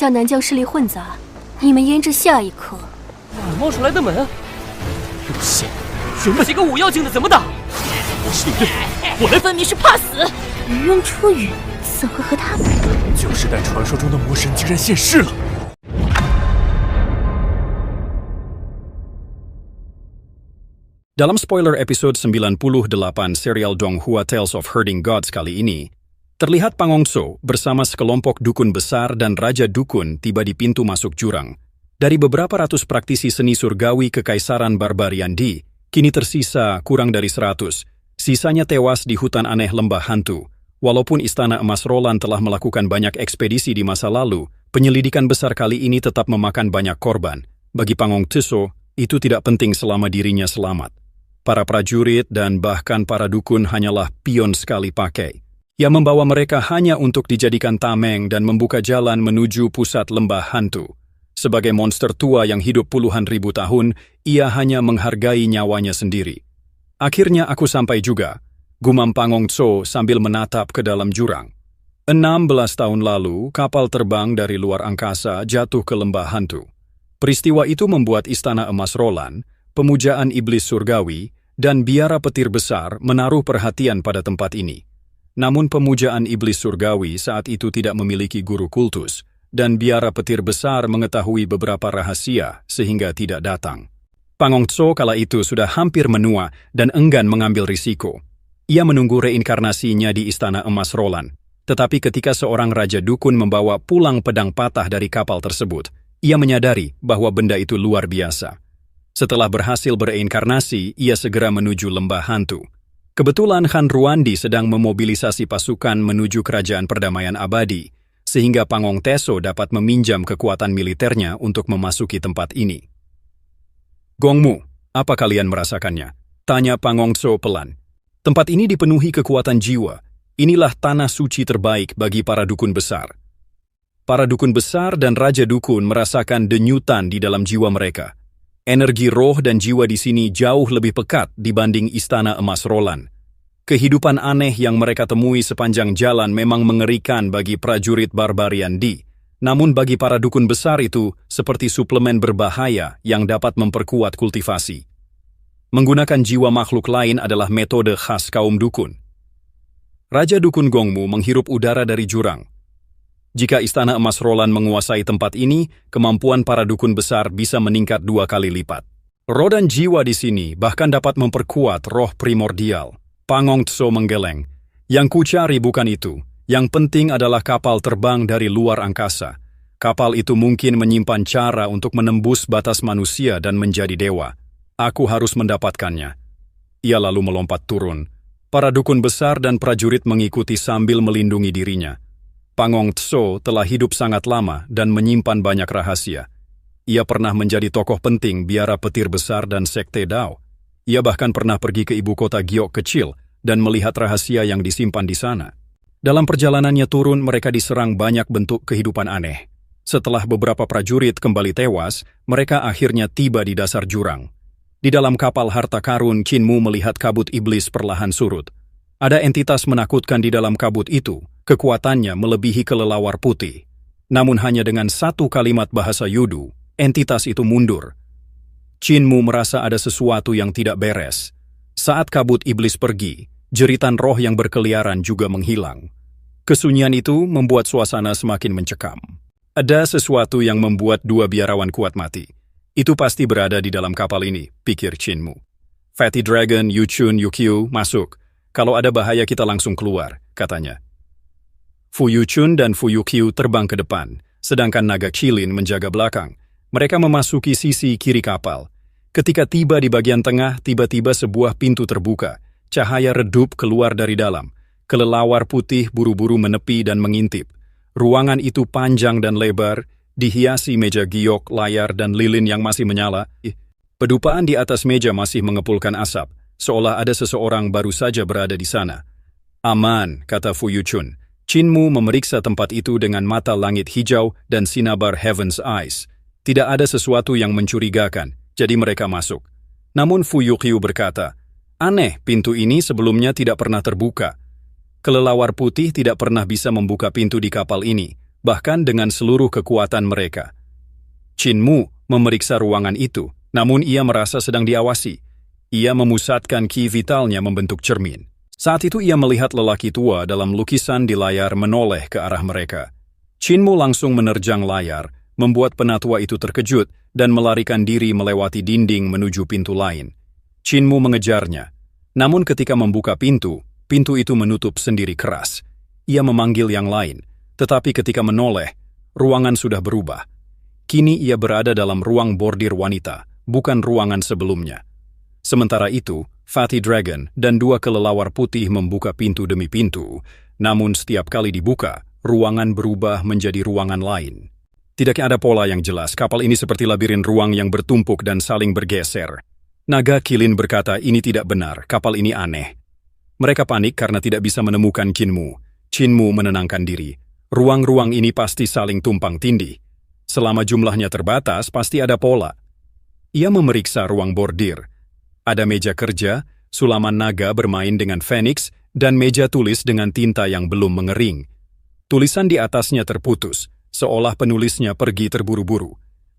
向南疆势力混杂，你们焉知下一刻哪儿冒出来的门？不行，全部几个五妖精的怎么打？我是领队，我来。分明是怕死。云渊出羽，怎会和他们旧时代传说中的魔神竟然现世了。Dalam spoiler episode 98 serial Donghua Tales of Herding Gods kali ini, terlihat Pang Hongso bersama sekelompok dukun besar dan raja dukun tiba di pintu masuk jurang. Dari beberapa ratus praktisi seni surgawi kekaisaran Barbarian Di, kini tersisa kurang dari 100. Sisanya tewas di hutan aneh lembah hantu. Walaupun Istana Emas Roland telah melakukan banyak ekspedisi di masa lalu, penyelidikan besar kali ini tetap memakan banyak korban. Bagi Pang Hongso, itu tidak penting selama dirinya selamat. Para prajurit dan bahkan para dukun hanyalah pion sekali pakai. Yang membawa mereka hanya untuk dijadikan tameng dan membuka jalan menuju pusat lembah hantu. Sebagai monster tua yang hidup puluhan ribu tahun, ia hanya menghargai nyawanya sendiri. Akhirnya aku sampai juga, gumam Pang Hongso sambil menatap ke dalam jurang. 16 tahun lalu, kapal terbang dari luar angkasa jatuh ke lembah hantu. Peristiwa itu membuat Istana Emas Roland, pemujaan iblis surgawi, dan biara petir besar menaruh perhatian pada tempat ini. Namun pemujaan iblis surgawi saat itu tidak memiliki guru kultus, dan biara petir besar mengetahui beberapa rahasia sehingga tidak datang. Pang Hongso kala itu sudah hampir menua dan enggan mengambil risiko. Ia menunggu reinkarnasinya di Istana Emas Roland. Tetapi ketika seorang raja dukun membawa pulang pedang patah dari kapal tersebut, ia menyadari bahwa benda itu luar biasa. Setelah berhasil bereinkarnasi, ia segera menuju lembah hantu. Kebetulan Khan Ruandi sedang memobilisasi pasukan menuju kerajaan perdamaian abadi, sehingga Pang Hongso dapat meminjam kekuatan militernya untuk memasuki tempat ini. Gongmu, apa kalian merasakannya? Tanya Pang Hongso pelan. Tempat ini dipenuhi kekuatan jiwa. Inilah tanah suci terbaik bagi para dukun besar. Para dukun besar dan raja dukun merasakan denyutan di dalam jiwa mereka. Energi roh dan jiwa di sini jauh lebih pekat dibanding Istana Emas Roland. Kehidupan aneh yang mereka temui sepanjang jalan memang mengerikan bagi prajurit Barbarian Di. Namun bagi para dukun besar itu seperti suplemen berbahaya yang dapat memperkuat kultivasi. Menggunakan jiwa makhluk lain adalah metode khas kaum dukun. Raja dukun Gongmu menghirup udara dari jurang. Jika Istana Emas Roland menguasai tempat ini, kemampuan para dukun besar bisa meningkat 2 kali lipat. Roh dan jiwa di sini bahkan dapat memperkuat roh primordial. Pang Hongso menggeleng. Yang kucari bukan itu. Yang penting adalah kapal terbang dari luar angkasa. Kapal itu mungkin menyimpan cara untuk menembus batas manusia dan menjadi dewa. Aku harus mendapatkannya. Ia lalu melompat turun. Para dukun besar dan prajurit mengikuti sambil melindungi dirinya. Pang Hongso telah hidup sangat lama dan menyimpan banyak rahasia. Ia pernah menjadi tokoh penting biara petir besar dan sekte Dao. Ia bahkan pernah pergi ke ibu kota Giok kecil dan melihat rahasia yang disimpan di sana. Dalam perjalanannya turun, mereka diserang banyak bentuk kehidupan aneh. Setelah beberapa prajurit kembali tewas, mereka akhirnya tiba di dasar jurang. Di dalam kapal harta karun, Qinmu melihat kabut iblis perlahan surut. Ada entitas menakutkan di dalam kabut itu. Kekuatannya melebihi kelelawar putih. Namun hanya dengan satu kalimat bahasa Yudu, entitas itu mundur. Qinmu merasa ada sesuatu yang tidak beres. Saat kabut iblis pergi, jeritan roh yang berkeliaran juga menghilang. Kesunyian itu membuat suasana semakin mencekam. Ada sesuatu yang membuat 2 biarawan kuat mati. Itu pasti berada di dalam kapal ini, pikir Qinmu. Fatty Dragon, Yuchun, Yukyu, masuk. Kalau ada bahaya kita langsung keluar, katanya. Fu Yuchun dan Fu Yukyu terbang ke depan, sedangkan naga Qilin menjaga belakang. Mereka memasuki sisi kiri kapal. Ketika tiba di bagian tengah, tiba-tiba sebuah pintu terbuka. Cahaya redup keluar dari dalam. Kelelawar putih buru-buru menepi dan mengintip. Ruangan itu panjang dan lebar, dihiasi meja giok, layar, dan lilin yang masih menyala. Pedupaan di atas meja masih mengepulkan asap, seolah ada seseorang baru saja berada di sana. Aman, kata Fu Yuchun. Qinmu memeriksa tempat itu dengan mata langit hijau dan sinabar Heaven's Eyes. Tidak ada sesuatu yang mencurigakan, jadi mereka masuk. Namun Fu Yukyu berkata, aneh, pintu ini sebelumnya tidak pernah terbuka. Kelelawar putih tidak pernah bisa membuka pintu di kapal ini. bahkan dengan seluruh kekuatan mereka. Qin Mu memeriksa ruangan itu, namun ia merasa sedang diawasi. Ia memusatkan ki vitalnya membentuk cermin. Saat itu ia melihat lelaki tua dalam lukisan di layar menoleh ke arah mereka. Qin Mu langsung menerjang layar, membuat penatua itu terkejut dan melarikan diri melewati dinding menuju pintu lain. Qin Mu mengejarnya. Namun ketika membuka pintu itu menutup sendiri keras. Ia memanggil yang lain, tetapi ketika menoleh, ruangan sudah berubah. Kini ia berada dalam ruang bordir wanita, bukan ruangan sebelumnya. Sementara itu, Fatty Dragon dan 2 kelelawar putih membuka pintu demi pintu, namun setiap kali dibuka, ruangan berubah menjadi ruangan lain. Tidak ada pola yang jelas, kapal ini seperti labirin ruang yang bertumpuk dan saling bergeser. Naga Kilin berkata ini tidak benar, kapal ini aneh. Mereka panik karena tidak bisa menemukan Qin Mu. Qin Mu menenangkan diri. Ruang-ruang ini pasti saling tumpang tindih. Selama jumlahnya terbatas, pasti ada pola. Ia memeriksa ruang bordir. Ada meja kerja, sulaman naga bermain dengan Phoenix, dan meja tulis dengan tinta yang belum mengering. Tulisan di atasnya terputus, seolah penulisnya pergi terburu-buru.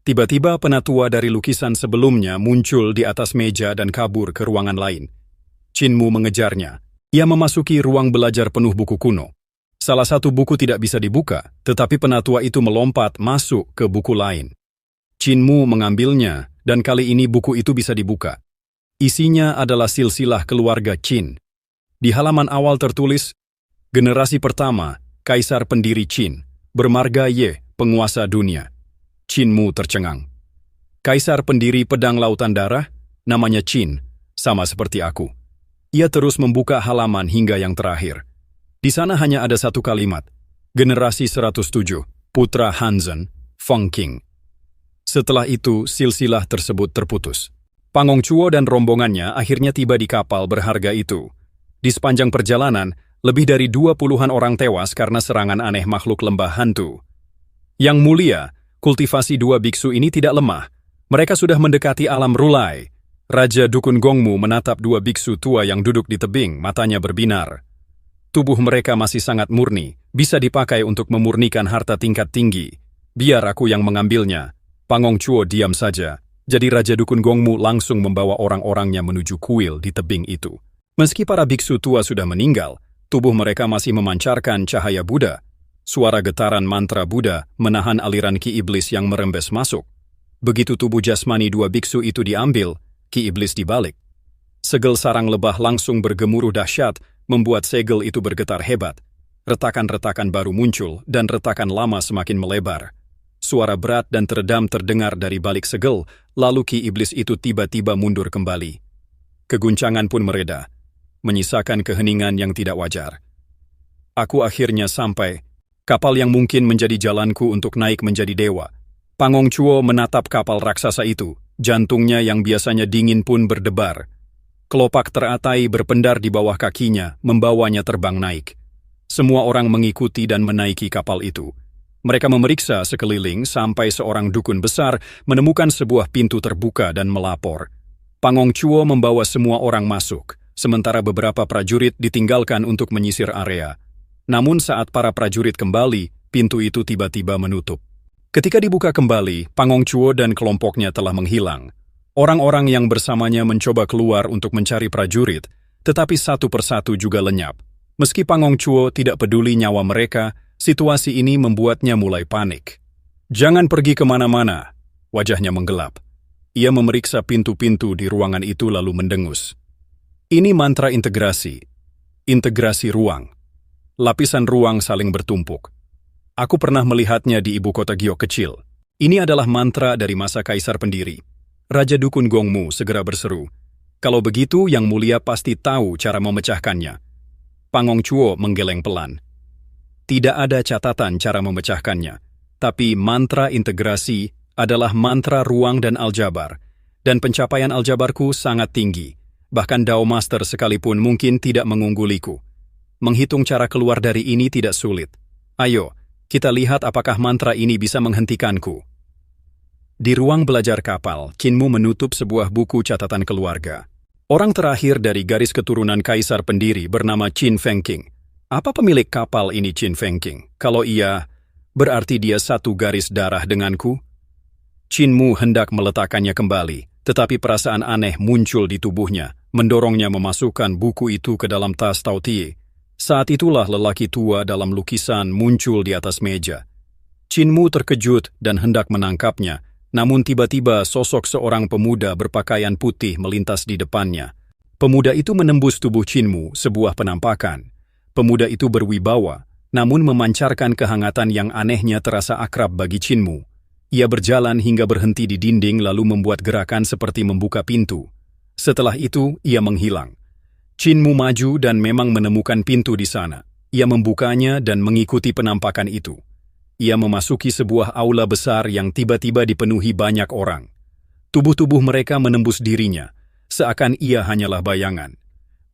Tiba-tiba penatua dari lukisan sebelumnya muncul di atas meja dan kabur ke ruangan lain. Qin Mu mengejarnya. Ia memasuki ruang belajar penuh buku kuno. Salah satu buku tidak bisa dibuka, tetapi penatua itu melompat masuk ke buku lain. Qin Mu mengambilnya, dan kali ini buku itu bisa dibuka. Isinya adalah silsilah keluarga Qin. Di halaman awal tertulis, Generasi pertama, Kaisar pendiri Qin, bermarga Ye, penguasa dunia. Qin Mu tercengang. Kaisar pendiri pedang lautan darah, namanya Qin, sama seperti aku. Ia terus membuka halaman hingga yang terakhir. Di sana hanya ada satu kalimat, Generasi 107, Putra Hanzhen, Feng Qing. Setelah itu, silsilah tersebut terputus. Pang Hongchuo dan rombongannya akhirnya tiba di kapal berharga itu. Di sepanjang perjalanan, lebih dari 20-an orang tewas karena serangan aneh makhluk lembah hantu. Yang mulia, kultivasi 2 biksu ini tidak lemah. Mereka sudah mendekati alam Rulai. Raja Dukun Gongmu menatap 2 biksu tua yang duduk di tebing, matanya berbinar. Tubuh mereka masih sangat murni, bisa dipakai untuk memurnikan harta tingkat tinggi. Biar aku yang mengambilnya. Pang Hongchuo diam saja. Jadi Raja Dukun Gongmu langsung membawa orang-orangnya menuju kuil di tebing itu. Meski para biksu tua sudah meninggal, tubuh mereka masih memancarkan cahaya Buddha. Suara getaran mantra Buddha menahan aliran ki iblis yang merembes masuk. Begitu tubuh jasmani 2 biksu itu diambil, ki iblis dibalik. Segel sarang lebah langsung bergemuruh dahsyat, membuat segel itu bergetar hebat. Retakan-retakan baru muncul dan retakan lama semakin melebar. Suara berat dan teredam terdengar dari balik segel, lalu ki iblis itu tiba-tiba mundur kembali. Keguncangan pun mereda, menyisakan keheningan yang tidak wajar. Aku akhirnya sampai, kapal yang mungkin menjadi jalanku untuk naik menjadi dewa. Pang Hongchuo menatap kapal raksasa itu, jantungnya yang biasanya dingin pun berdebar. Kelopak teratai berpendar di bawah kakinya, membawanya terbang naik. Semua orang mengikuti dan menaiki kapal itu. Mereka memeriksa sekeliling sampai seorang dukun besar menemukan sebuah pintu terbuka dan melapor. Pang Hongchuo membawa semua orang masuk, sementara beberapa prajurit ditinggalkan untuk menyisir area. Namun saat para prajurit kembali, pintu itu tiba-tiba menutup. Ketika dibuka kembali, Pang Hongchuo dan kelompoknya telah menghilang. Orang-orang yang bersamanya mencoba keluar untuk mencari prajurit, tetapi satu persatu juga lenyap. Meski Pang Hongchuo tidak peduli nyawa mereka, situasi ini membuatnya mulai panik. Jangan pergi kemana-mana, wajahnya menggelap. Ia memeriksa pintu-pintu di ruangan itu lalu mendengus. Ini mantra integrasi. Integrasi ruang. Lapisan ruang saling bertumpuk. Aku pernah melihatnya di ibu kota Giok kecil. Ini adalah mantra dari masa kaisar pendiri. Raja Dukun Gongmu segera berseru. Kalau begitu, Yang Mulia pasti tahu cara memecahkannya. Pang Hongchuo menggeleng pelan. Tidak ada catatan cara memecahkannya, tapi mantra integrasi adalah mantra ruang dan aljabar, dan pencapaian aljabarku sangat tinggi. Bahkan Dao Master sekalipun mungkin tidak mengungguliku. Menghitung cara keluar dari ini tidak sulit. Ayo, kita lihat apakah mantra ini bisa menghentikanku. Di ruang belajar kapal, Qin Mu menutup sebuah buku catatan keluarga. Orang terakhir dari garis keturunan kaisar pendiri bernama Qin Feng Qing. Apa pemilik kapal ini Qin Feng Qing? Kalau iya, berarti dia satu garis darah denganku? Qin Mu hendak meletakkannya kembali, tetapi perasaan aneh muncul di tubuhnya, mendorongnya memasukkan buku itu ke dalam tas Tao Tie. Saat itulah lelaki tua dalam lukisan muncul di atas meja. Qin Mu terkejut dan hendak menangkapnya, namun tiba-tiba sosok seorang pemuda berpakaian putih melintas di depannya. Pemuda itu menembus tubuh Qin Mu, sebuah penampakan. Pemuda itu berwibawa, namun memancarkan kehangatan yang anehnya terasa akrab bagi Qin Mu. Ia berjalan hingga berhenti di dinding lalu membuat gerakan seperti membuka pintu. Setelah itu, ia menghilang. Qin Mu maju dan memang menemukan pintu di sana. Ia membukanya dan mengikuti penampakan itu. Ia memasuki sebuah aula besar yang tiba-tiba dipenuhi banyak orang. Tubuh-tubuh mereka menembus dirinya, seakan ia hanyalah bayangan.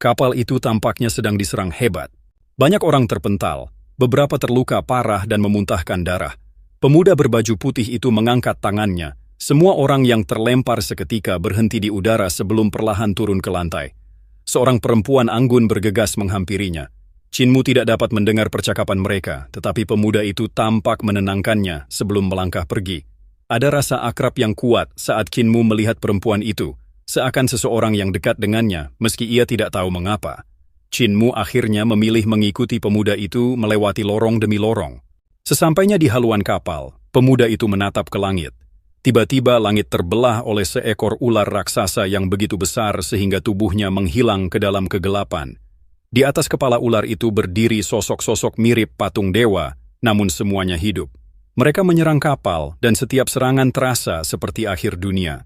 Kapal itu tampaknya sedang diserang hebat. Banyak orang terpental, beberapa terluka parah dan memuntahkan darah. Pemuda berbaju putih itu mengangkat tangannya. Semua orang yang terlempar seketika berhenti di udara sebelum perlahan turun ke lantai. Seorang perempuan anggun bergegas menghampirinya. Qin Mu tidak dapat mendengar percakapan mereka, tetapi pemuda itu tampak menenangkannya sebelum melangkah pergi. Ada rasa akrab yang kuat saat Qin Mu melihat perempuan itu, seakan seseorang yang dekat dengannya, meski ia tidak tahu mengapa. Qin Mu akhirnya memilih mengikuti pemuda itu melewati lorong demi lorong. Sesampainya di haluan kapal, pemuda itu menatap ke langit. Tiba-tiba langit terbelah oleh seekor ular raksasa yang begitu besar sehingga tubuhnya menghilang ke dalam kegelapan. Di atas kepala ular itu berdiri sosok-sosok mirip patung dewa, namun semuanya hidup. Mereka menyerang kapal dan setiap serangan terasa seperti akhir dunia.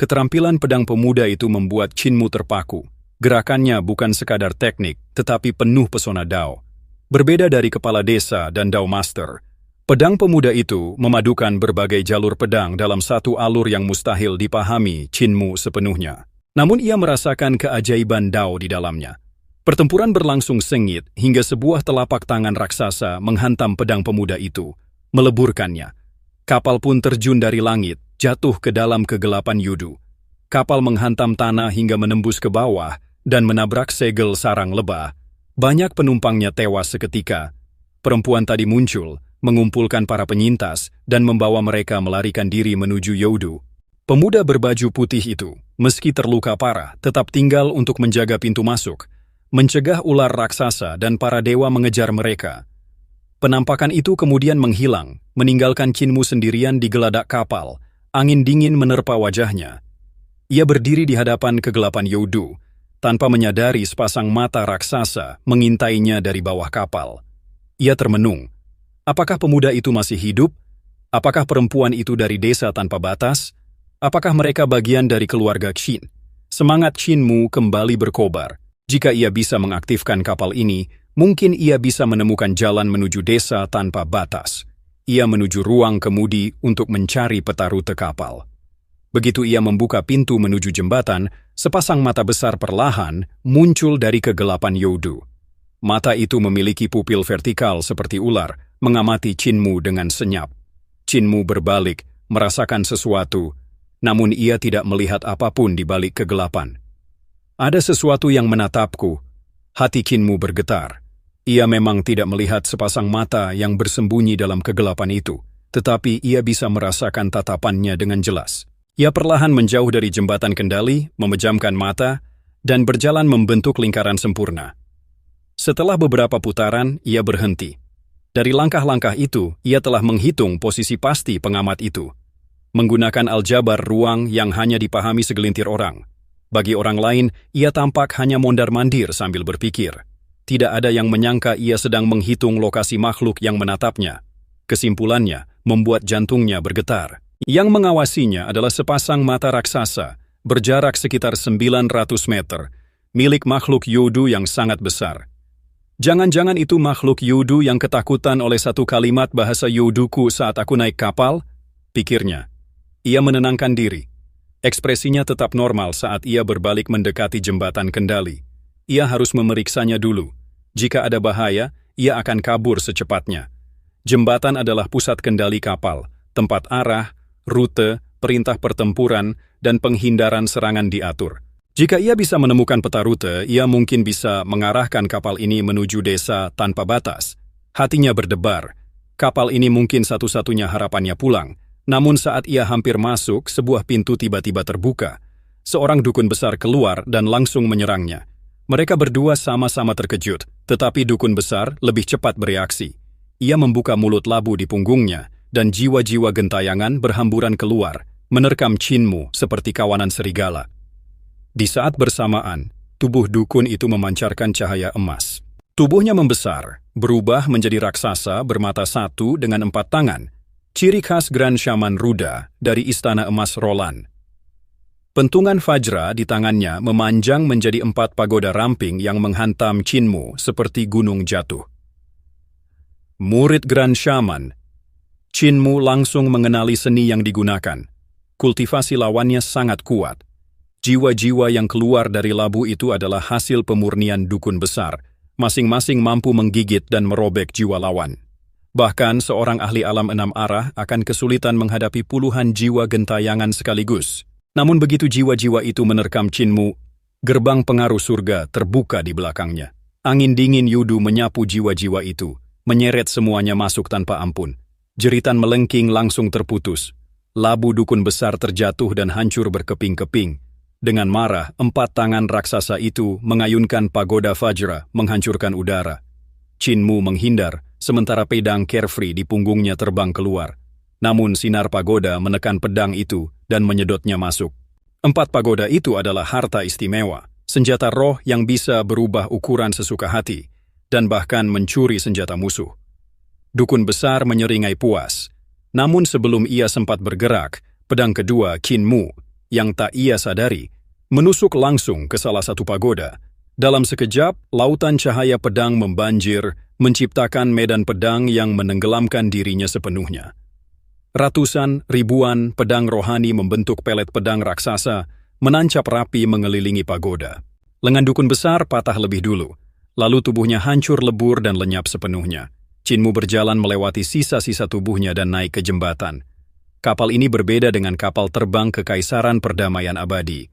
Keterampilan pedang pemuda itu membuat Qin Mu terpaku. Gerakannya bukan sekadar teknik, tetapi penuh pesona Dao. Berbeda dari kepala desa dan Dao Master, pedang pemuda itu memadukan berbagai jalur pedang dalam satu alur yang mustahil dipahami Qin Mu sepenuhnya. Namun ia merasakan keajaiban Dao di dalamnya. Pertempuran berlangsung sengit hingga sebuah telapak tangan raksasa menghantam pedang pemuda itu, meleburkannya. Kapal pun terjun dari langit, jatuh ke dalam kegelapan yudu. Kapal menghantam tanah hingga menembus ke bawah dan menabrak segel sarang lebah. Banyak penumpangnya tewas seketika. Perempuan tadi muncul, mengumpulkan para penyintas, dan membawa mereka melarikan diri menuju Youdu. Pemuda berbaju putih itu, meski terluka parah, tetap tinggal untuk menjaga pintu masuk, mencegah ular raksasa dan para dewa mengejar mereka. Penampakan itu kemudian menghilang, meninggalkan Qin Mu sendirian di geladak kapal. Angin dingin menerpa wajahnya. Ia berdiri di hadapan kegelapan Youdu, tanpa menyadari sepasang mata raksasa mengintainya dari bawah kapal. Ia termenung. Apakah pemuda itu masih hidup? Apakah perempuan itu dari desa tanpa batas? Apakah mereka bagian dari keluarga Qin? Semangat Qin Mu kembali berkobar. Jika ia bisa mengaktifkan kapal ini, mungkin ia bisa menemukan jalan menuju desa tanpa batas. Ia menuju ruang kemudi untuk mencari peta rute kapal. Begitu ia membuka pintu menuju jembatan, sepasang mata besar perlahan muncul dari kegelapan Youdu. Mata itu memiliki pupil vertikal seperti ular, mengamati Qin Mu dengan senyap. Qin Mu berbalik, merasakan sesuatu, namun ia tidak melihat apapun di balik kegelapan. Ada sesuatu yang menatapku. Hati Qin Mu bergetar. Ia memang tidak melihat sepasang mata yang bersembunyi dalam kegelapan itu, tetapi ia bisa merasakan tatapannya dengan jelas. Ia perlahan menjauh dari jembatan kendali, memejamkan mata, dan berjalan membentuk lingkaran sempurna. Setelah beberapa putaran, ia berhenti. Dari langkah-langkah itu, ia telah menghitung posisi pasti pengamat itu. Menggunakan aljabar ruang yang hanya dipahami segelintir orang. Bagi orang lain, ia tampak hanya mondar-mandir sambil berpikir. Tidak ada yang menyangka ia sedang menghitung lokasi makhluk yang menatapnya. Kesimpulannya membuat jantungnya bergetar. Yang mengawasinya adalah sepasang mata raksasa, berjarak sekitar 900 meter, milik makhluk Youdu yang sangat besar. Jangan-jangan itu makhluk Youdu yang ketakutan oleh satu kalimat bahasa Youduku saat aku naik kapal? Pikirnya. Ia menenangkan diri. Ekspresinya tetap normal saat ia berbalik mendekati jembatan kendali. Ia harus memeriksanya dulu. Jika ada bahaya, ia akan kabur secepatnya. Jembatan adalah pusat kendali kapal, tempat arah, rute, perintah pertempuran, dan penghindaran serangan diatur. Jika ia bisa menemukan peta rute, ia mungkin bisa mengarahkan kapal ini menuju desa tanpa batas. Hatinya berdebar. Kapal ini mungkin satu-satunya harapannya pulang, namun saat ia hampir masuk, sebuah pintu tiba-tiba terbuka. Seorang dukun besar keluar dan langsung menyerangnya. Mereka berdua sama-sama terkejut, tetapi dukun besar lebih cepat bereaksi. Ia membuka mulut labu di punggungnya, dan jiwa-jiwa gentayangan berhamburan keluar, menerkam Chinmu seperti kawanan serigala. Di saat bersamaan, tubuh dukun itu memancarkan cahaya emas. Tubuhnya membesar, berubah menjadi raksasa bermata satu dengan 4 tangan, ciri khas Grand Shaman Ruda dari Istana Emas Roland. Pentungan Fajra di tangannya memanjang menjadi 4 pagoda ramping yang menghantam Chinmu seperti gunung jatuh. Murid Grand Shaman, Chinmu langsung mengenali seni yang digunakan. Kultivasi lawannya sangat kuat. Jiwa-jiwa yang keluar dari labu itu adalah hasil pemurnian dukun besar. Masing-masing mampu menggigit dan merobek jiwa lawan. Bahkan seorang ahli alam 6 arah akan kesulitan menghadapi puluhan jiwa gentayangan sekaligus. Namun begitu jiwa-jiwa itu menerkam Chinmu, gerbang pengaruh surga terbuka di belakangnya. Angin dingin Yudu menyapu jiwa-jiwa itu, menyeret semuanya masuk tanpa ampun. Jeritan melengking langsung terputus. Labu dukun besar terjatuh dan hancur berkeping-keping. Dengan marah, 4 tangan raksasa itu mengayunkan pagoda Fajra menghancurkan udara. Chinmu menghindar, sementara pedang Carefree di punggungnya terbang keluar. Namun sinar pagoda menekan pedang itu dan menyedotnya masuk. 4 pagoda itu adalah harta istimewa, senjata roh yang bisa berubah ukuran sesuka hati, dan bahkan mencuri senjata musuh. Dukun besar menyeringai puas. Namun sebelum ia sempat bergerak, pedang kedua Chinmu yang tak ia sadari, menusuk langsung ke salah satu pagoda. Dalam sekejap, lautan cahaya pedang membanjir, menciptakan medan pedang yang menenggelamkan dirinya sepenuhnya. Ratusan, ribuan pedang rohani membentuk pelet pedang raksasa, menancap rapi mengelilingi pagoda. Lengan dukun besar patah lebih dulu, lalu tubuhnya hancur lebur dan lenyap sepenuhnya. Chinmu berjalan melewati sisa-sisa tubuhnya dan naik ke jembatan. Kapal ini berbeda dengan kapal terbang Kekaisaran Perdamaian Abadi.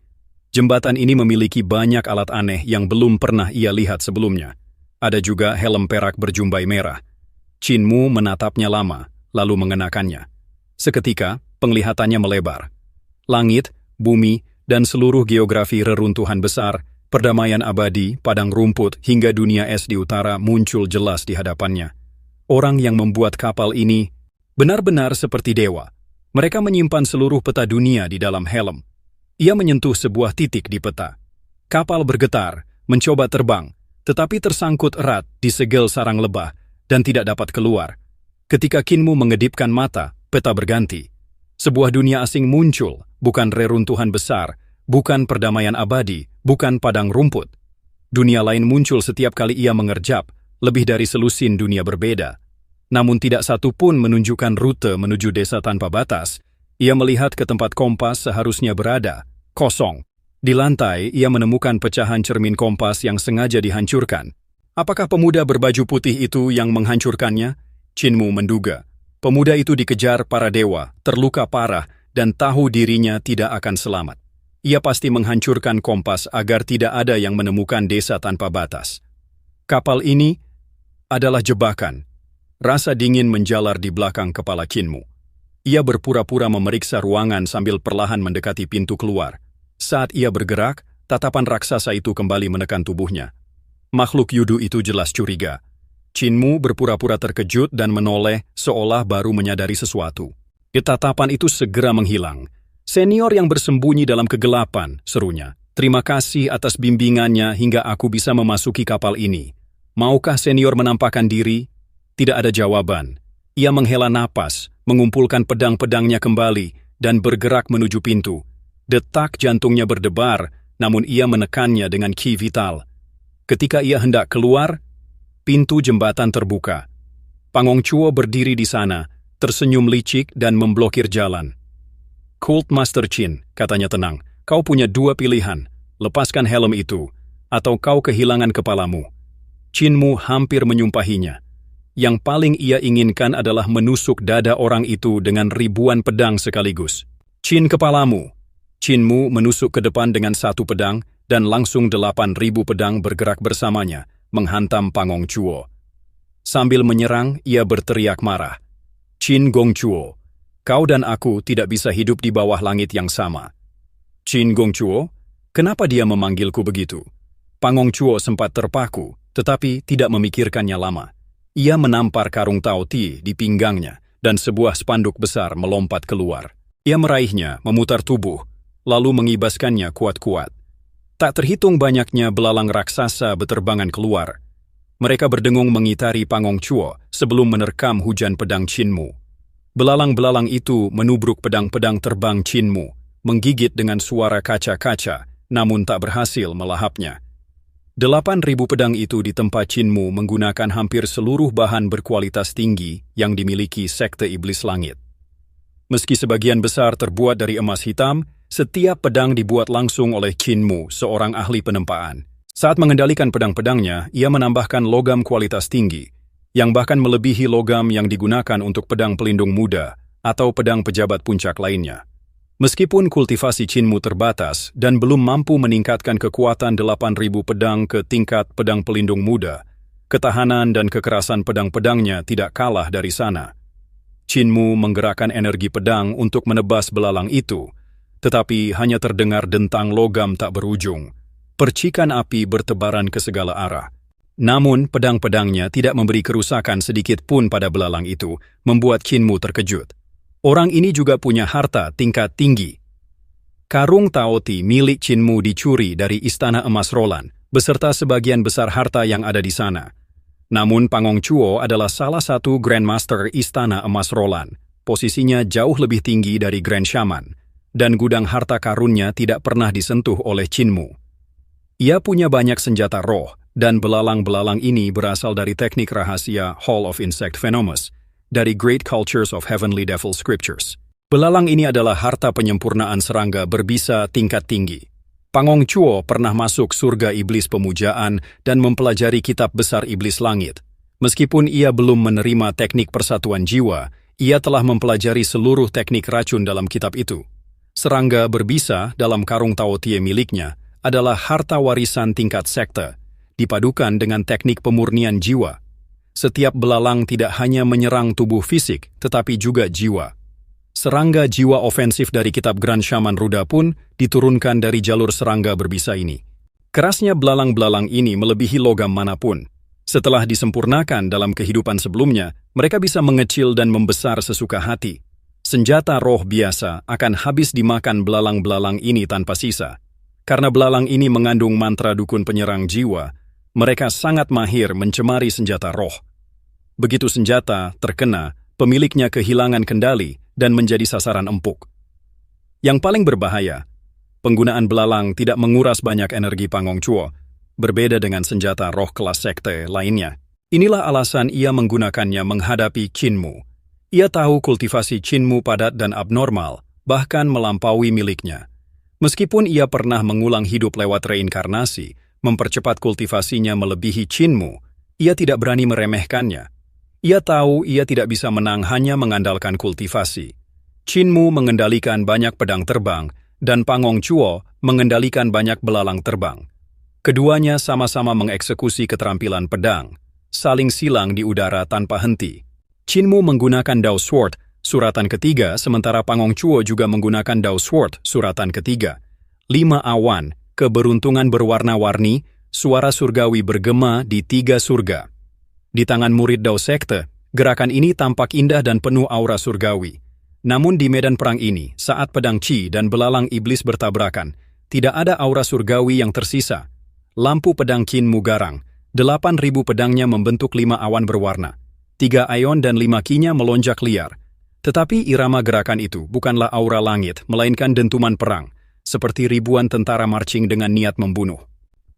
Jembatan ini memiliki banyak alat aneh yang belum pernah ia lihat sebelumnya. Ada juga helm perak berjumbai merah. Chinmu menatapnya lama, lalu mengenakannya. Seketika, penglihatannya melebar. Langit, bumi, dan seluruh geografi reruntuhan besar, perdamaian abadi, padang rumput, hingga dunia es di utara muncul jelas di hadapannya. Orang yang membuat kapal ini benar-benar seperti dewa. Mereka menyimpan seluruh peta dunia di dalam helm. Ia menyentuh sebuah titik di peta. Kapal bergetar, mencoba terbang, tetapi tersangkut erat di segel sarang lebah dan tidak dapat keluar. Ketika Chinmu mengedipkan mata, peta berganti. Sebuah dunia asing muncul, bukan reruntuhan besar, bukan perdamaian abadi, bukan padang rumput. Dunia lain muncul setiap kali ia mengerjap, lebih dari selusin dunia berbeda. Namun tidak satu pun menunjukkan rute menuju desa tanpa batas. Ia melihat ke tempat kompas seharusnya berada, kosong. Di lantai, ia menemukan pecahan cermin kompas yang sengaja dihancurkan. Apakah pemuda berbaju putih itu yang menghancurkannya? Chinmu menduga. Pemuda itu dikejar para dewa, terluka parah, dan tahu dirinya tidak akan selamat. Ia pasti menghancurkan kompas agar tidak ada yang menemukan desa tanpa batas. Kapal ini adalah jebakan. Rasa dingin menjalar di belakang kepala Chinmu. Ia berpura-pura memeriksa ruangan sambil perlahan mendekati pintu keluar. Saat ia bergerak, tatapan raksasa itu kembali menekan tubuhnya. Makhluk Yudu itu jelas curiga. Chinmu berpura-pura terkejut dan menoleh seolah baru menyadari sesuatu. Tatapan itu segera menghilang. Senior yang bersembunyi dalam kegelapan, serunya. Terima kasih atas bimbingannya hingga aku bisa memasuki kapal ini. Maukah senior menampakkan diri? Tidak ada jawaban. Ia menghela napas, mengumpulkan pedang-pedangnya kembali, dan bergerak menuju pintu. Detak jantungnya berdebar, namun ia menekannya dengan ki vital. Ketika ia hendak keluar, pintu jembatan terbuka. Pangongchuo berdiri di sana, tersenyum licik dan memblokir jalan. Cult Master Chin, katanya tenang, kau punya 2 pilihan, lepaskan helm itu, atau kau kehilangan kepalamu. Chinmu hampir menyumpahinya. Yang paling ia inginkan adalah menusuk dada orang itu dengan ribuan pedang sekaligus. Chin kepalamu. Chinmu menusuk ke depan dengan 1 pedang, dan langsung 8.000 pedang bergerak bersamanya, menghantam Pangongchuo. Sambil menyerang, ia berteriak marah. Qin Gongchuo, kau dan aku tidak bisa hidup di bawah langit yang sama. Qin Gongchuo, kenapa dia memanggilku begitu? Pangongchuo sempat terpaku, tetapi tidak memikirkannya lama. Ia menampar karung Tao Ti di pinggangnya, dan sebuah spanduk besar melompat keluar. Ia meraihnya, memutar tubuh, lalu mengibaskannya kuat-kuat. Tak terhitung banyaknya belalang raksasa beterbangan keluar. Mereka berdengung mengitari Pangongchuo sebelum menerkam hujan pedang Qinmu. Belalang-belalang itu menubruk pedang-pedang terbang Qinmu, menggigit dengan suara kaca-kaca, namun tak berhasil melahapnya. 8.000 pedang itu ditempa Qinmu menggunakan hampir seluruh bahan berkualitas tinggi yang dimiliki sekte iblis langit. Meski sebagian besar terbuat dari emas hitam, setiap pedang dibuat langsung oleh Qinmu, seorang ahli penempaan. Saat mengendalikan pedang-pedangnya, ia menambahkan logam kualitas tinggi, yang bahkan melebihi logam yang digunakan untuk pedang pelindung muda atau pedang pejabat puncak lainnya. Meskipun kultivasi Qinmu terbatas dan belum mampu meningkatkan kekuatan 8.000 pedang ke tingkat pedang pelindung muda, ketahanan dan kekerasan pedang-pedangnya tidak kalah dari sana. Qinmu menggerakkan energi pedang untuk menebas belalang itu, tetapi hanya terdengar dentang logam tak berujung. Percikan api bertebaran ke segala arah. Namun, pedang-pedangnya tidak memberi kerusakan sedikit pun pada belalang itu, membuat Qinmu terkejut. Orang ini juga punya harta tingkat tinggi. Karung Tao Ti milik Qinmu dicuri dari Istana Emas Rolan, beserta sebagian besar harta yang ada di sana. Namun, Pangongchuo adalah salah satu Grandmaster Istana Emas Rolan. Posisinya jauh lebih tinggi dari Grand Shaman, dan gudang harta karunnya tidak pernah disentuh oleh Qinmu. Ia punya banyak senjata roh, dan belalang-belalang ini berasal dari teknik rahasia Hall of Insect Phenomes, dari Great Cultures of Heavenly Devil Scriptures. Belalang ini adalah harta penyempurnaan serangga berbisa tingkat tinggi. Pangongchuo pernah masuk surga iblis pemujaan dan mempelajari kitab besar iblis langit. Meskipun ia belum menerima teknik persatuan jiwa, ia telah mempelajari seluruh teknik racun dalam kitab itu. Serangga berbisa dalam karung Tao Tie miliknya adalah harta warisan tingkat sekte, dipadukan dengan teknik pemurnian jiwa. Setiap belalang tidak hanya menyerang tubuh fisik, tetapi juga jiwa. Serangga jiwa ofensif dari kitab Grand Shaman Ruda pun diturunkan dari jalur serangga berbisa ini. Kerasnya belalang-belalang ini melebihi logam manapun. Setelah disempurnakan dalam kehidupan sebelumnya, mereka bisa mengecil dan membesar sesuka hati. Senjata roh biasa akan habis dimakan belalang-belalang ini tanpa sisa. Karena belalang ini mengandung mantra dukun penyerang jiwa, mereka sangat mahir mencemari senjata roh. Begitu senjata terkena, pemiliknya kehilangan kendali dan menjadi sasaran empuk. Yang paling berbahaya, penggunaan belalang tidak menguras banyak energi Pangongchuo, berbeda dengan senjata roh kelas sekte lainnya. Inilah alasan ia menggunakannya menghadapi Qinmu. Ia tahu kultivasi Qinmu padat dan abnormal, bahkan melampaui miliknya. Meskipun ia pernah mengulang hidup lewat reinkarnasi, mempercepat kultivasinya melebihi Qinmu, ia tidak berani meremehkannya. Ia tahu ia tidak bisa menang hanya mengandalkan kultivasi. Qinmu mengendalikan banyak pedang terbang, dan Pangongchuo mengendalikan banyak belalang terbang. Keduanya sama-sama mengeksekusi keterampilan pedang, saling silang di udara tanpa henti. Qinmu menggunakan Dao Sword, suratan ketiga, sementara Pangongchuo juga menggunakan Dao Sword, suratan ketiga. 5 awan, keberuntungan berwarna-warni, suara surgawi bergema di 3 surga. Di tangan murid Dao Sekte, gerakan ini tampak indah dan penuh aura surgawi. Namun di medan perang ini, saat pedang Qi dan belalang iblis bertabrakan, tidak ada aura surgawi yang tersisa. Lampu pedang Qinmu garang, 8.000 pedangnya membentuk 5 awan berwarna. 3 aeon dan 5 Qi-nya melonjak liar. Tetapi irama gerakan itu bukanlah aura langit, melainkan dentuman perang, seperti ribuan tentara marching dengan niat membunuh.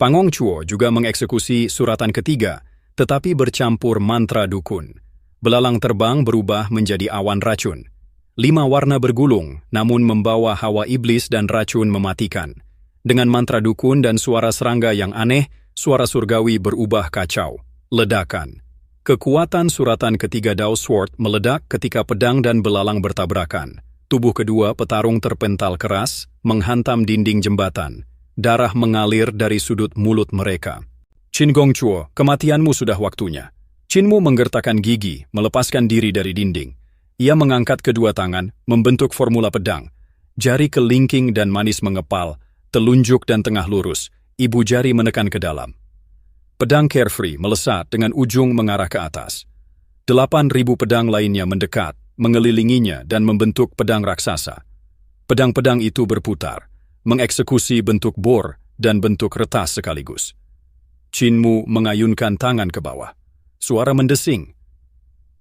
Pangongchuo juga mengeksekusi suratan ketiga, tetapi bercampur mantra dukun. Belalang terbang berubah menjadi awan racun. 5 warna bergulung, namun membawa hawa iblis dan racun mematikan. Dengan mantra dukun dan suara serangga yang aneh, suara surgawi berubah kacau. Ledakan. Kekuatan suratan ketiga Dao Sword meledak ketika pedang dan belalang bertabrakan. Tubuh kedua petarung terpental keras, menghantam dinding jembatan. Darah mengalir dari sudut mulut mereka. Qin Gongchuo, kematianmu sudah waktunya. Qinmu menggertakkan gigi, melepaskan diri dari dinding. Ia mengangkat kedua tangan, membentuk formula pedang. Jari kelingking dan manis mengepal, telunjuk dan tengah lurus, ibu jari menekan ke dalam. Pedang carefree melesat dengan ujung mengarah ke atas. 8.000 pedang lainnya mendekat, mengelilinginya dan membentuk pedang raksasa. Pedang-pedang itu berputar, mengeksekusi bentuk bor dan bentuk retas sekaligus. Qin Mu mengayunkan tangan ke bawah. Suara mendesing.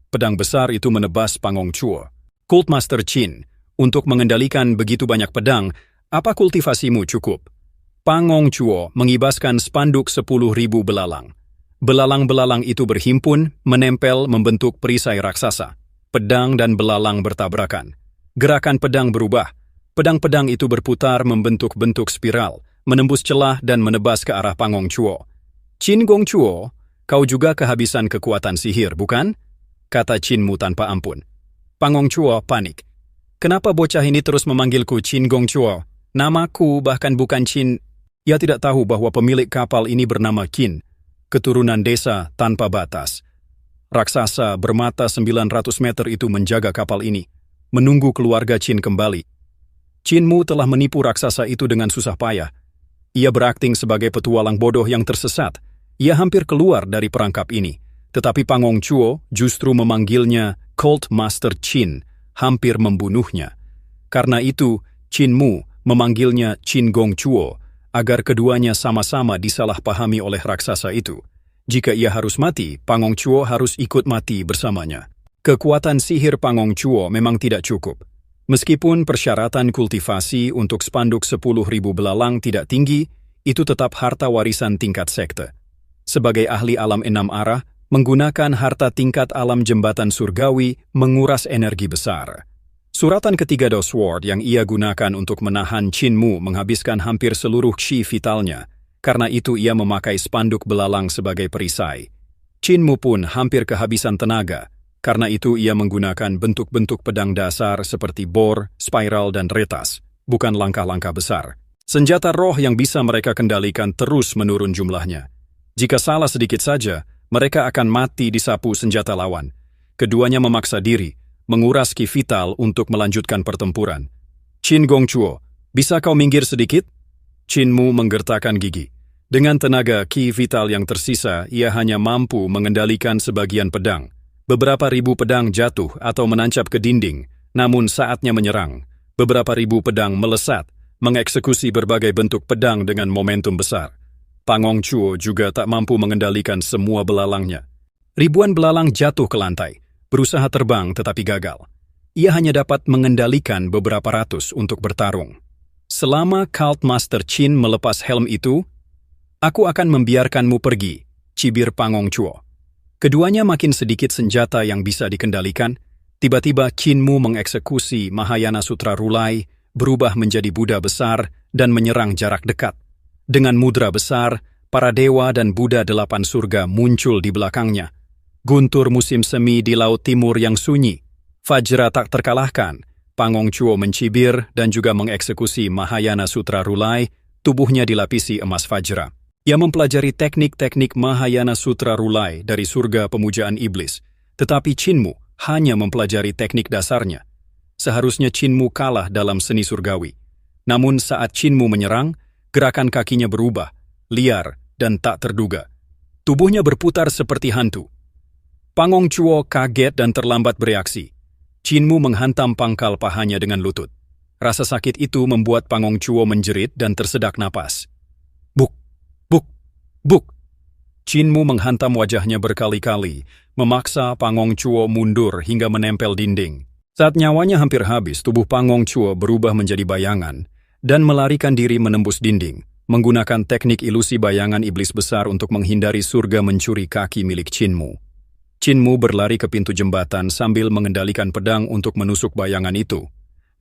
Pedang besar itu menebas Pangong Chuo. Kultmaster Qin, untuk mengendalikan begitu banyak pedang, apa kultivasimu cukup? Pangong Chuo mengibaskan spanduk 10.000 belalang. Belalang-belalang itu berhimpun, menempel membentuk perisai raksasa. Pedang dan belalang bertabrakan. Gerakan pedang berubah. Pedang-pedang itu berputar membentuk bentuk spiral, menembus celah dan menebas ke arah Pangong Chuo. Qin Gong Chuo, kau juga kehabisan kekuatan sihir, bukan? Kata Qin Mu tanpa ampun. Pangong Chuo panik. Kenapa bocah ini terus memanggilku Qin Gong Chuo? Namaku bahkan bukan Qin. Ia tidak tahu bahwa pemilik kapal ini bernama Qin, keturunan desa tanpa batas. Raksasa bermata 900 meter itu menjaga kapal ini, menunggu keluarga Qin kembali. Qin Mu telah menipu raksasa itu dengan susah payah. Ia berakting sebagai petualang bodoh yang tersesat. Ia hampir keluar dari perangkap ini. Tetapi Pangong Chuo justru memanggilnya Cult Master Qin, hampir membunuhnya. Karena itu, Qin Mu memanggilnya Qin Gong Chuo, agar keduanya sama-sama disalahpahami oleh raksasa itu. Jika ia harus mati, Pangong Chuo harus ikut mati bersamanya. Kekuatan sihir Pangong Chuo memang tidak cukup. Meskipun persyaratan kultivasi untuk spanduk 10.000 belalang tidak tinggi, itu tetap harta warisan tingkat sekte. Sebagai ahli alam enam arah, menggunakan harta tingkat alam jembatan surgawi menguras energi besar. Suratan ketiga Do Sword yang ia gunakan untuk menahan Qin Mu menghabiskan hampir seluruh qi vitalnya. Karena itu ia memakai spanduk belalang sebagai perisai. Qin Mu pun hampir kehabisan tenaga. Karena itu ia menggunakan bentuk-bentuk pedang dasar seperti bor, spiral dan retas, bukan langkah-langkah besar. Senjata roh yang bisa mereka kendalikan terus menurun jumlahnya. Jika salah sedikit saja, mereka akan mati disapu senjata lawan. Keduanya memaksa diri, menguras ki vital untuk melanjutkan pertempuran. Qin Gong Chuo, bisa kau minggir sedikit? Qin Mu menggertakkan gigi. Dengan tenaga ki vital yang tersisa, ia hanya mampu mengendalikan sebagian pedang. Beberapa ribu pedang jatuh atau menancap ke dinding, namun saatnya menyerang. Beberapa ribu pedang melesat, mengeksekusi berbagai bentuk pedang dengan momentum besar. Pangong Chuo juga tak mampu mengendalikan semua belalangnya. Ribuan belalang jatuh ke lantai, berusaha terbang tetapi gagal. Ia hanya dapat mengendalikan beberapa ratus untuk bertarung. Selama Cult Master Qin melepas helm itu, aku akan membiarkanmu pergi, cibir Pangong Chuo. Keduanya makin sedikit senjata yang bisa dikendalikan. Tiba-tiba Qin Mu mengeksekusi Mahayana Sutra Rulai, berubah menjadi Buddha besar dan menyerang jarak dekat. Dengan mudra besar, para dewa dan Buddha 8 surga muncul di belakangnya. Guntur musim semi di Laut Timur yang sunyi. Fajra tak terkalahkan. Pangong Chuo mencibir dan juga mengeksekusi Mahayana Sutra Rulai, tubuhnya dilapisi emas Fajra. Ia mempelajari teknik-teknik Mahayana Sutra Rulai dari surga pemujaan iblis. Tetapi Qin Mu hanya mempelajari teknik dasarnya. Seharusnya Qin Mu kalah dalam seni surgawi. Namun saat Qin Mu menyerang, gerakan kakinya berubah, liar, dan tak terduga. Tubuhnya berputar seperti hantu. Pangong Chuo kaget dan terlambat bereaksi. Qin Mu menghantam pangkal pahanya dengan lutut. Rasa sakit itu membuat Pangong Chuo menjerit dan tersedak napas. Buk, buk, buk. Qin Mu menghantam wajahnya berkali-kali, memaksa Pangong Chuo mundur hingga menempel dinding. Saat nyawanya hampir habis, tubuh Pangong Chuo berubah menjadi bayangan, dan melarikan diri menembus dinding, menggunakan teknik ilusi bayangan iblis besar untuk menghindari surga mencuri kaki milik Qin Mu. Qin Mu berlari ke pintu jembatan sambil mengendalikan pedang untuk menusuk bayangan itu.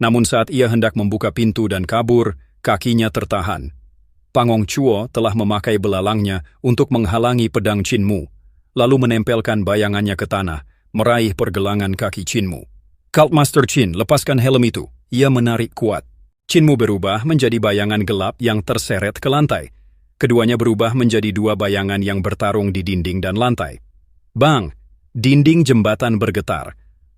Namun saat ia hendak membuka pintu dan kabur, kakinya tertahan. Pangong Chuo telah memakai belalangnya untuk menghalangi pedang Qin Mu, lalu menempelkan bayangannya ke tanah, meraih pergelangan kaki Qin Mu. Cult Master Qin, lepaskan helm itu. Ia menarik kuat. Qin Mu berubah menjadi bayangan gelap yang terseret ke lantai. Keduanya berubah menjadi dua bayangan yang bertarung di dinding dan lantai. Bang! Dinding jembatan bergetar.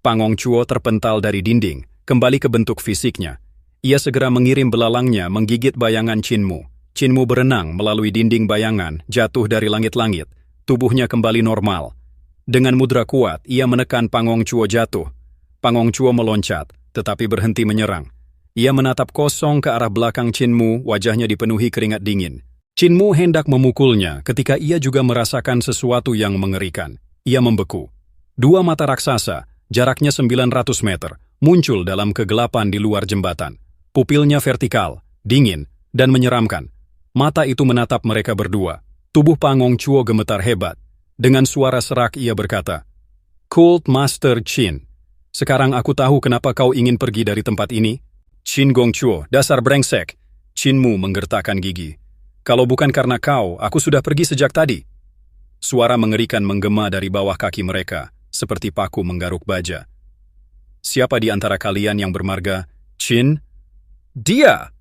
Pangong Chuo terpental dari dinding, kembali ke bentuk fisiknya. Ia segera mengirim belalangnya menggigit bayangan Chinmu. Chinmu berenang melalui dinding bayangan, jatuh dari langit-langit. Tubuhnya kembali normal. Dengan mudra kuat, ia menekan Pangong Chuo jatuh. Pangong Chuo meloncat, tetapi berhenti menyerang. Ia menatap kosong ke arah belakang Chinmu, wajahnya dipenuhi keringat dingin. Chinmu hendak memukulnya ketika ia juga merasakan sesuatu yang mengerikan. Ia membeku. Dua mata raksasa, jaraknya 900 meter, muncul dalam kegelapan di luar jembatan. Pupilnya vertikal, dingin, dan menyeramkan. Mata itu menatap mereka berdua. Tubuh Pangong Chuo gemetar hebat. Dengan suara serak ia berkata, "Cult Master Qin, sekarang aku tahu kenapa kau ingin pergi dari tempat ini." "Qin Gongchuo, dasar brengsek." Chinmu menggertakkan gigi. "Kalau bukan karena kau, aku sudah pergi sejak tadi." Suara mengerikan menggema dari bawah kaki mereka, seperti paku menggaruk baja. "Siapa di antara kalian yang bermarga? Qin?" "Dia!"